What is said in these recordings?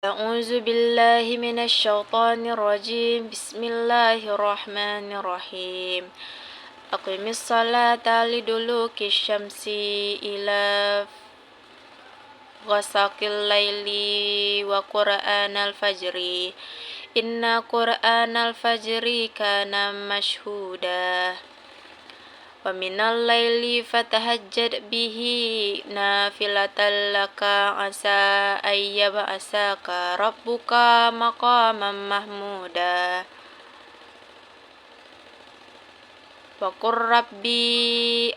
أعوذ بالله من الشيطان الرجيم بسم الله الرحمن الرحيم أقم الصلاة لدلوك الشمس إلى غسق الليل وقرآن الفجر إن قرآن الفجر كان مشهودا ومن الليل فتهجد به نافلة لك عسى أن يبعثك ربك مقاما محمودا وقل ربي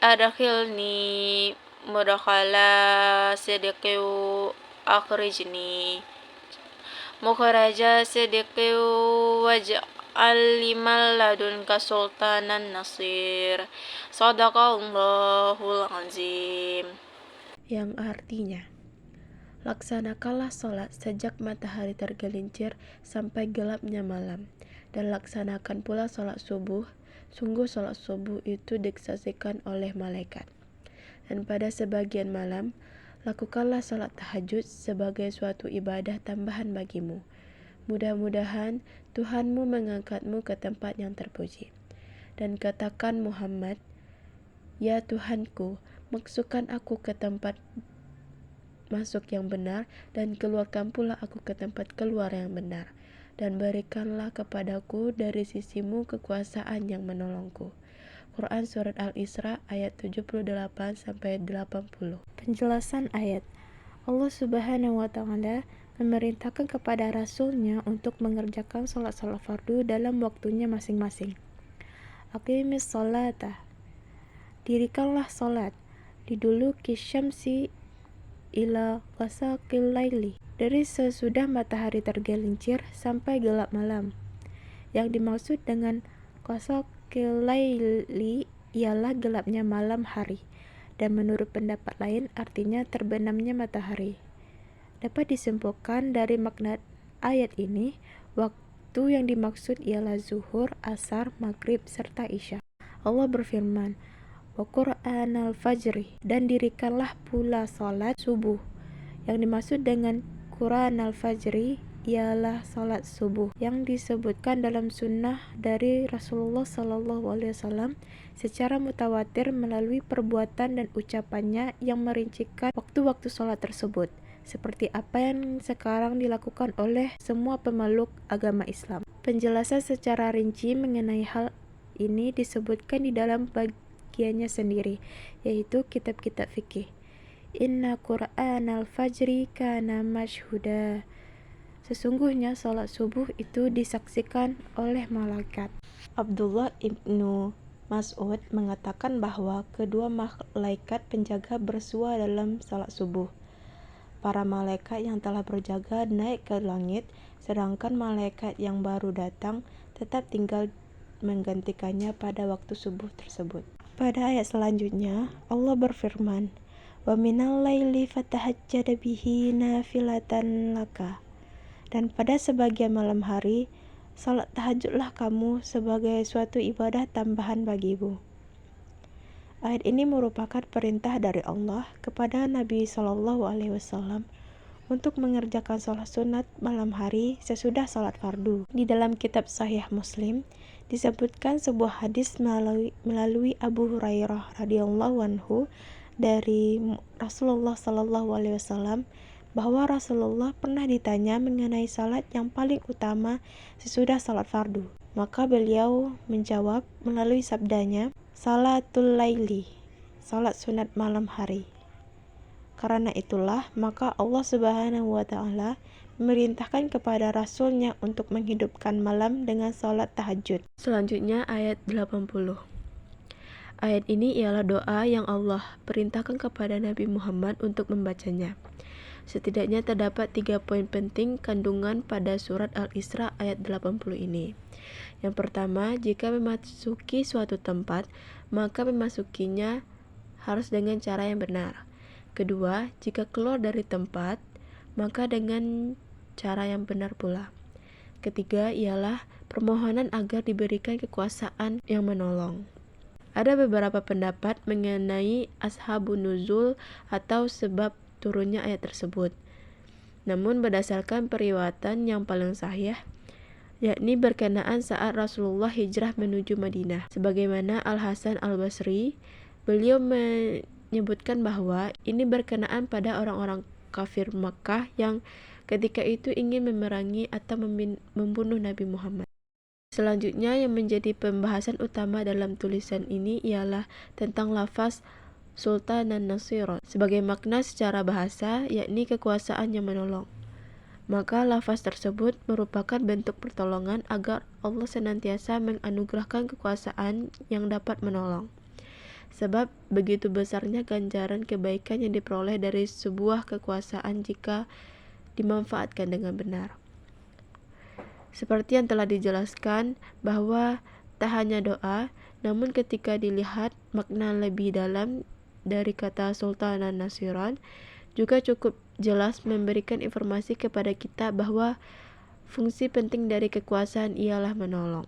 أدخلني مدخل صدق أخرجني مخرج صدق واجعل من لدنك سلطانا نصير Shadaqallahul azim. Yang artinya, laksanakanlah sholat sejak matahari tergelincir sampai gelapnya malam, dan laksanakan pula sholat subuh. Sungguh sholat subuh itu disaksikan oleh malaikat. Dan pada sebagian malam, lakukanlah sholat tahajud sebagai suatu ibadah tambahan bagimu. Mudah-mudahan Tuhanmu mengangkatmu ke tempat yang terpuji. Dan katakan Muhammad, ya Tuhanku, masukkan aku ke tempat masuk yang benar, dan keluarkan pula aku ke tempat keluar yang benar, dan berikanlah kepadaku dari sisimu kekuasaan yang menolongku. Quran Surat Al-Isra ayat 78-80. Penjelasan ayat. Allah Subhanahu wa Ta'ala memerintahkan kepada Rasulnya untuk mengerjakan salat-salat fardu dalam waktunya masing-masing. Aqimis sholata, dirikanlah salat, liduluki syamsi ila ghasaqil laili, dari sesudah matahari tergelincir sampai gelap malam. Yang dimaksud dengan ghasaqil laili ialah gelapnya malam hari, dan menurut pendapat lain artinya terbenamnya matahari. Dapat disimpulkan dari makna ayat ini, waktu yang dimaksud ialah zuhur, asar, maghrib, serta isya. Allah berfirman, wa Qur'anal fajri, dan dirikanlah pula salat subuh. Yang dimaksud dengan Qur'anal fajri ialah salat subuh yang disebutkan dalam sunnah dari Rasulullah SAW secara mutawatir melalui perbuatan dan ucapannya yang merincikan waktu-waktu salat tersebut, seperti apa yang sekarang dilakukan oleh semua pemeluk agama Islam. Penjelasan secara rinci mengenai hal ini disebutkan di dalam bagiannya sendiri, yaitu kitab-kitab fikih. Inna Qur'anal fajri kana mashhuda, sesungguhnya salat subuh itu disaksikan oleh malaikat. Abdullah ibnu Mas'ud mengatakan bahwa kedua malaikat penjaga bersua dalam salat subuh. Para malaikat yang telah berjaga naik ke langit, sedangkan malaikat yang baru datang tetap tinggal menggantikannya pada waktu subuh tersebut. Pada ayat selanjutnya, Allah berfirman, wa minal laili fatahajjad bihi nafilatan laka, dan pada sebagian malam hari, salat tahajudlah kamu sebagai suatu ibadah tambahan bagimu. Ayat ini merupakan perintah dari Allah kepada Nabi SAW untuk mengerjakan salat sunat malam hari sesudah salat fardu. Di dalam kitab Sahih Muslim disebutkan sebuah hadis melalui Abu Hurairah radhiyallahu anhu dari Rasulullah SAW bahwa Rasulullah pernah ditanya mengenai salat yang paling utama sesudah salat fardu. Maka beliau menjawab melalui sabdanya, salatul laili, salat sunat malam hari. Karena itulah maka Allah Subhanahu wa Ta'ala memerintahkan kepada Rasulnya untuk menghidupkan malam dengan salat tahajud. Selanjutnya ayat 80. Ayat ini ialah doa yang Allah perintahkan kepada Nabi Muhammad untuk membacanya. Setidaknya terdapat 3 poin penting kandungan pada surat Al-Isra ayat 80 ini. Yang pertama, jika memasuki suatu tempat, maka memasukinya harus dengan cara yang benar. Kedua, jika keluar dari tempat, maka dengan cara yang benar pula. Ketiga, ialah permohonan agar diberikan kekuasaan yang menolong. Ada beberapa pendapat mengenai ashabun nuzul atau sebab turunnya ayat tersebut. Namun berdasarkan periwayatan yang paling sahih, yakni berkenaan saat Rasulullah hijrah menuju Madinah. Sebagaimana Al-Hasan Al-Basri, beliau menyebutkan bahwa ini berkenaan pada orang-orang kafir Makkah yang ketika itu ingin memerangi atau membunuh Nabi Muhammad. Selanjutnya yang menjadi pembahasan utama dalam tulisan ini ialah tentang lafaz Sultan dan Nasiron sebagai makna secara bahasa, yakni kekuasaan yang menolong. Maka lafaz tersebut merupakan bentuk pertolongan agar Allah senantiasa menganugerahkan kekuasaan yang dapat menolong. Sebab begitu besarnya ganjaran kebaikan yang diperoleh dari sebuah kekuasaan jika dimanfaatkan dengan benar. Seperti yang telah dijelaskan bahwa tak hanya doa, namun ketika dilihat makna lebih dalam dari kata Sultan dan Nasiran, juga cukup jelas memberikan informasi kepada kita bahwa fungsi penting dari kekuasaan ialah menolong.